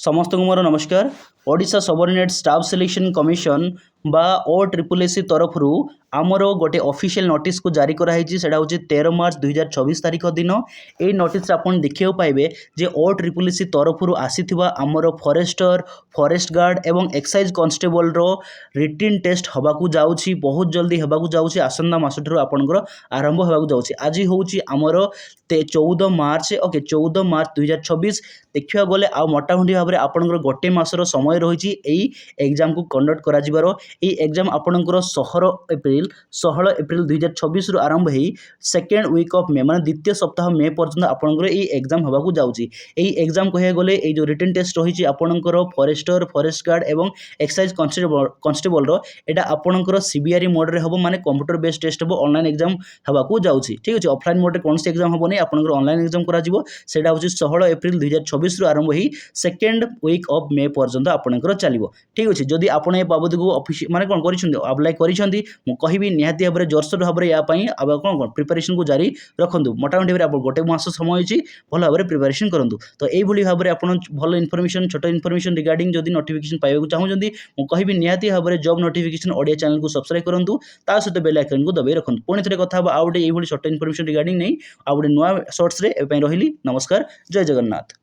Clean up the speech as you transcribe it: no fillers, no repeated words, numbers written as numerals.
समस्त को मोर नमस्कार। Odisha subordinate staff selection commission बा OSSC तरफ आमर गोटे ऑफिशियल नोटिस को जारी कराई सेटा हूँ 13 मार्च 2024 तारीख दिन। ये नोटिस आप देखा पाइबे जे OSSC तरफ आसी आमर फॉरेस्टर फॉरेस्ट गार्ड एवं एक्साइज कांस्टेबल रो रिटिन टेस्ट हवाकू जाउछि बहुत जल्दी हवाकू जाउछि आसंदा मास आपनकर आरंभ हवाकू जाउछि। आज होउछि आमर 14 मार्च ओके 14 मार्च 2024 देखा गले आ मोटामोटी भाव में आपनकर गोटे मासर समय रही एग्जाम को कंडक्ट करा जिबारो। एई एग्जाम आपनकर 16 एप्रिल 2024 रु आरंभ हो सेकेंड वीक ऑफ मे माने द्वितीय सप्ताह मे पर्यंत आपनकर एई एग्जाम हवाकू जाउछि। एई एग्जाम कहे गले एई जो रिटन टेस्ट रही आपनकर फॉरेस्टर फॉरेस्ट गार्ड एवं एक्साइज कांस्टेबल रो एटा आपनकर सीबीआरई मोड रे हबो माने कंप्यूटर बेस्ड टेस्ट हबो ऑनलाइन एग्जाम हवाकू जाउछि। ठीक अछि ऑफलाइन मोड रे कोनसे एग्जाम हबो नै आपनकर ऑनलाइन एग्जाम करा जिवो सेटा होछि 16 एप्रिल 2024 रु आरंभ हो सेकेंड वीक ऑफ मे पर्यंत आपनकर चलिबो। ठीक अछि जदि आपण ए बाबद को ऑफिस माने कोन करिसथि अप्लाई करिसथि मु कहिबि निहाती भाबरे जोरसोर भाबरे या पई अब कोन प्रिपरेशन को जारी रखंतु। मोटामोटी भाबरे आप गोटे मास समय अछि भल भाबरे प्रिपरेशन करंतु। तो एई भली भाबरे आपण भल इन्फॉर्मेशन छोट इन्फॉर्मेशन रिगार्डिंग जदि नोटिफिकेशन पाइबा चाहूछन्ति मु कहिबि निहाती भाबरे जॉब नोटिफिकेशन ऑडियो चैनल को सब्सक्राइब करंतु ता सहित बेल आइकन को दबाई रखंतु। पुणी थरे कथा एई भली छोट इन्फॉर्मेशन रिगार्डिंग नै आ गोटे नुवा शॉर्ट्स रे ए पई रहिली। नमस्कार, जय जगन्नाथ।